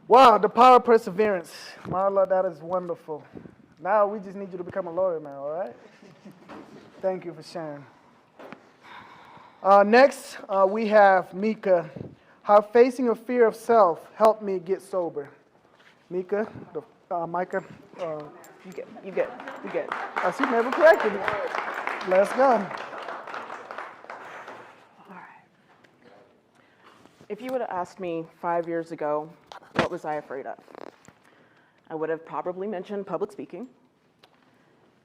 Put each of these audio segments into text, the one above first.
Wow, the power of perseverance. Marla, that is wonderful. Now we just need you to become a lawyer now, all right? Thank you for sharing. Next, we have Mikah. How facing a fear of self helped me get sober. Mikah, Mikah. You get. She never corrected me. Let's go. All right. If you would have asked me 5 years ago, what was I afraid of? I would have probably mentioned public speaking.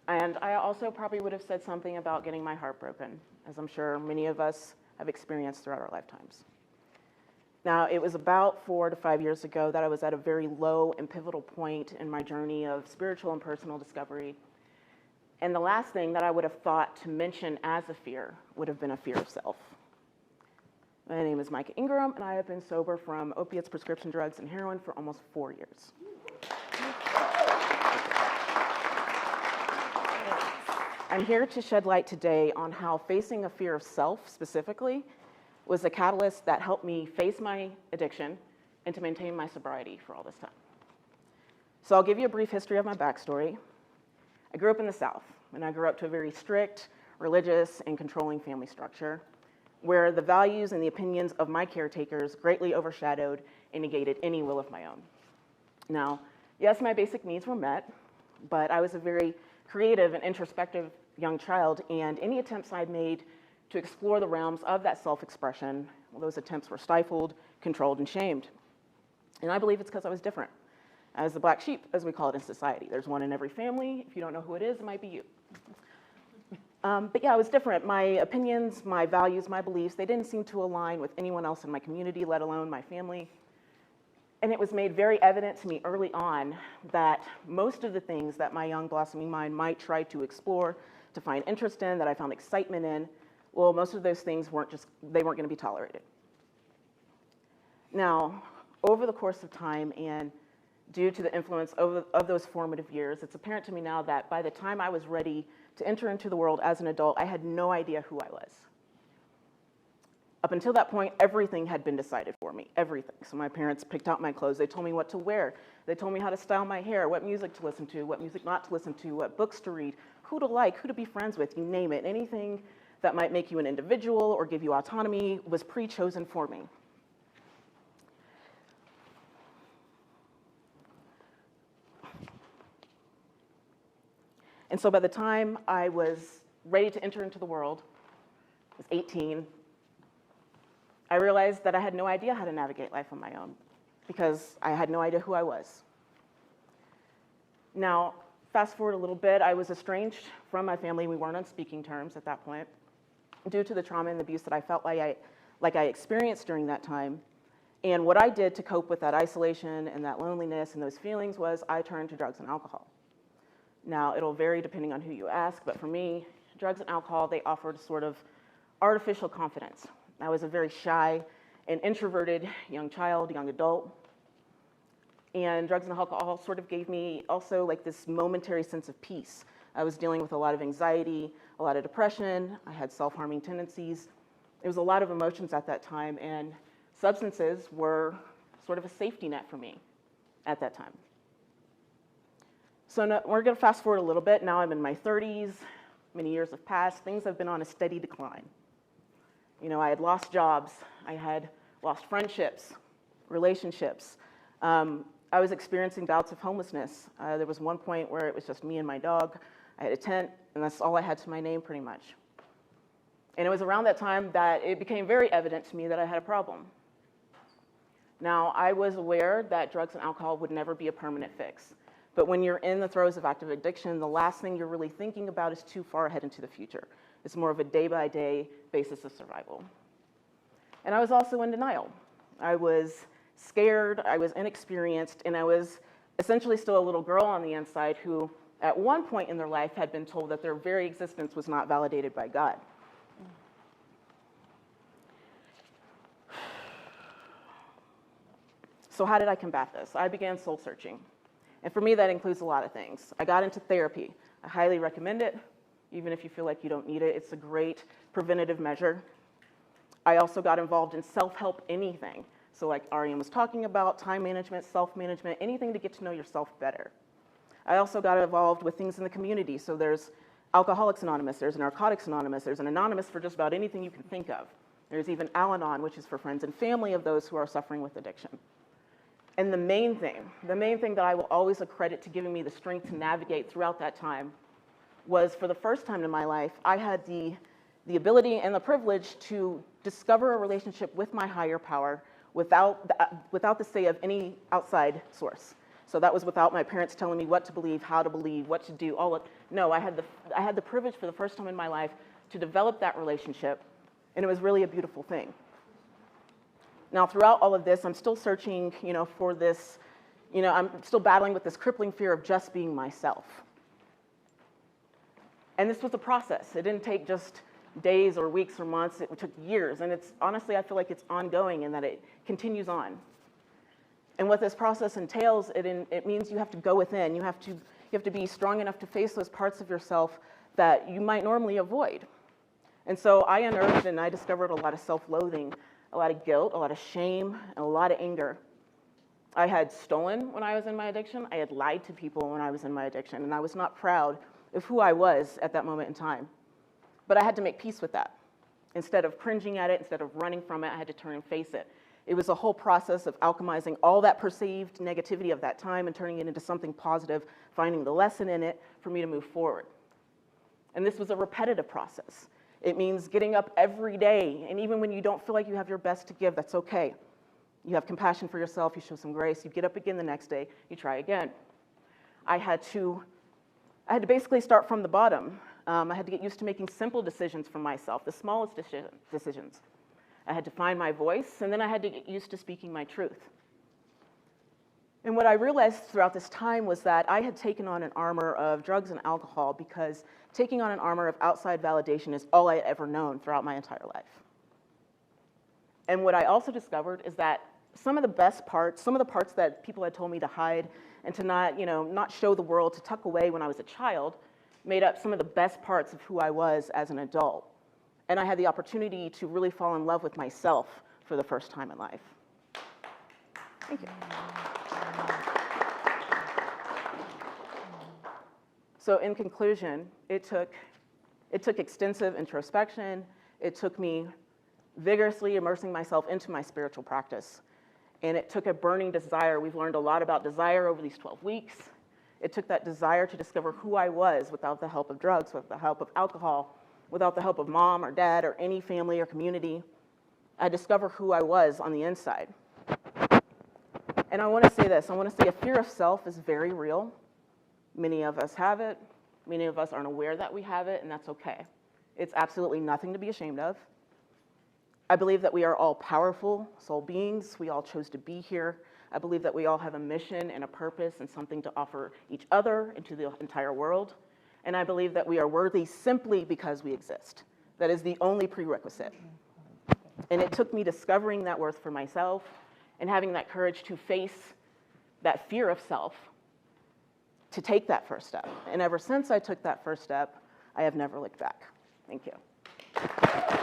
And I also probably would have said something about getting my heart broken, as I'm sure many of us have experienced throughout our lifetimes. Now, it was about 4 to 5 years ago that I was at a very low and pivotal point in my journey of spiritual and personal discovery. And the last thing that I would have thought to mention as a fear would have been a fear of self. My name is Mikah Ingram, and I have been sober from opiates, prescription drugs, and heroin for almost 4 years. I'm here to shed light today on how facing a fear of self specifically was the catalyst that helped me face my addiction and to maintain my sobriety for all this time. So I'll give you a brief history of my backstory. I grew up in the South, and I grew up to a very strict, religious, and controlling family structure, where the values and the opinions of my caretakers greatly overshadowed and negated any will of my own. Now, yes, my basic needs were met, but I was a very creative and introspective young child, and any attempts I made to explore the realms of that self-expression, well, those attempts were stifled, controlled, and shamed. And I believe it's because I was different. As the black sheep, as we call it in society. There's one in every family. If you don't know who it is, it might be you. But yeah, I was different. My opinions, my values, my beliefs, they didn't seem to align with anyone else in my community, let alone my family. And it was made very evident to me early on that most of the things that my young blossoming mind might try to explore, to find interest in, that I found excitement in, well, most of those things weren't going to be tolerated. Now, over the course of time and due to the influence of those formative years, it's apparent to me now that by the time I was ready to enter into the world as an adult, I had no idea who I was. Up until that point, everything had been decided for me, everything. So my parents picked out my clothes. They told me what to wear. They told me how to style my hair, what music to listen to, what music not to listen to, what books to read, who to like, who to be friends with, you name it. Anything that might make you an individual or give you autonomy was pre-chosen for me. And so by the time I was ready to enter into the world, I was 18, I realized that I had no idea how to navigate life on my own because I had no idea who I was. Now, fast forward a little bit, I was estranged from my family. We weren't on speaking terms at that point due to the trauma and abuse that I felt like I experienced during that time. And what I did to cope with that isolation and that loneliness and those feelings was I turned to drugs and alcohol. Now, it'll vary depending on who you ask, but for me, drugs and alcohol, they offered a sort of artificial confidence. I was a very shy and introverted young child, young adult, and drugs and alcohol sort of gave me also like this momentary sense of peace. I was dealing with a lot of anxiety, a lot of depression, I had self-harming tendencies. There was a lot of emotions at that time, and substances were sort of a safety net for me at that time. So now, we're going to fast forward a little bit. Now I'm in my 30s, many years have passed, things have been on a steady decline. You know, I had lost jobs, I had lost friendships, relationships. I was experiencing bouts of homelessness. There was one point where it was just me and my dog. I had a tent, and that's all I had to my name pretty much. And it was around that time that it became very evident to me that I had a problem. Now, I was aware that drugs and alcohol would never be a permanent fix. But when you're in the throes of active addiction, the last thing you're really thinking about is too far ahead into the future. It's more of a day-by-day basis of survival. And I was also in denial. I was scared, I was inexperienced, and I was essentially still a little girl on the inside who, at one point in their life, had been told that their very existence was not validated by God. So how did I combat this? I began soul searching. And for me, that includes a lot of things. I got into therapy. I highly recommend it, even if you feel like you don't need it. It's a great preventative measure. I also got involved in self-help anything. So like Ariane was talking about, time management, self-management, anything to get to know yourself better. I also got involved with things in the community. So there's Alcoholics Anonymous, there's Narcotics Anonymous, there's an Anonymous for just about anything you can think of. There's even Al-Anon, which is for friends and family of those who are suffering with addiction. And the main thing that I will always accredit to giving me the strength to navigate throughout that time was, for the first time in my life, I had the ability and the privilege to discover a relationship with my higher power without the say of any outside source. So that was without my parents telling me what to believe, how to believe, what to do, no, I had the privilege for the first time in my life to develop that relationship, and it was really a beautiful thing. Now, throughout all of this, I'm still searching, for this, I'm still battling with this crippling fear of just being myself. And this was a process. It didn't take just days or weeks or months. It took years. And honestly, I feel like it's ongoing and that it continues on. And what this process entails, it means you have to go within. You have to be strong enough to face those parts of yourself that you might normally avoid. And so I unearthed and I discovered a lot of self-loathing, a lot of guilt, a lot of shame, and a lot of anger. I had stolen when I was in my addiction. I had lied to people when I was in my addiction, and I was not proud of who I was at that moment in time. But I had to make peace with that. Instead of cringing at it, instead of running from it, I had to turn and face it. It was a whole process of alchemizing all that perceived negativity of that time and turning it into something positive, finding the lesson in it for me to move forward. And this was a repetitive process. It means getting up every day, and even when you don't feel like you have your best to give, that's okay. You have compassion for yourself, you show some grace, you get up again the next day, you try again. I had to basically start from the bottom. I had to get used to making simple decisions for myself, the smallest decisions. I had to find my voice, and then I had to get used to speaking my truth. And what I realized throughout this time was that I had taken on an armor of drugs and alcohol because taking on an armor of outside validation is all I had ever known throughout my entire life. And what I also discovered is that some of the best parts, some of the parts that people had told me to hide and to not show the world, to tuck away when I was a child, made up some of the best parts of who I was as an adult. And I had the opportunity to really fall in love with myself for the first time in life. Thank you. So in conclusion, it took extensive introspection. It took me vigorously immersing myself into my spiritual practice. And it took a burning desire. We've learned a lot about desire over these 12 weeks. It took that desire to discover who I was without the help of drugs, without the help of alcohol, without the help of mom or dad or any family or community. I discovered who I was on the inside. And I want to say this. I want to say a fear of self is very real. Many of us have it. Many of us aren't aware that we have it, and that's okay. It's absolutely nothing to be ashamed of. I believe that we are all powerful soul beings. We all chose to be here. I believe that we all have a mission and a purpose and something to offer each other and to the entire world. And I believe that we are worthy simply because we exist. That is the only prerequisite. And it took me discovering that worth for myself and having that courage to face that fear of self to take that first step. And ever since I took that first step, I have never looked back. Thank you.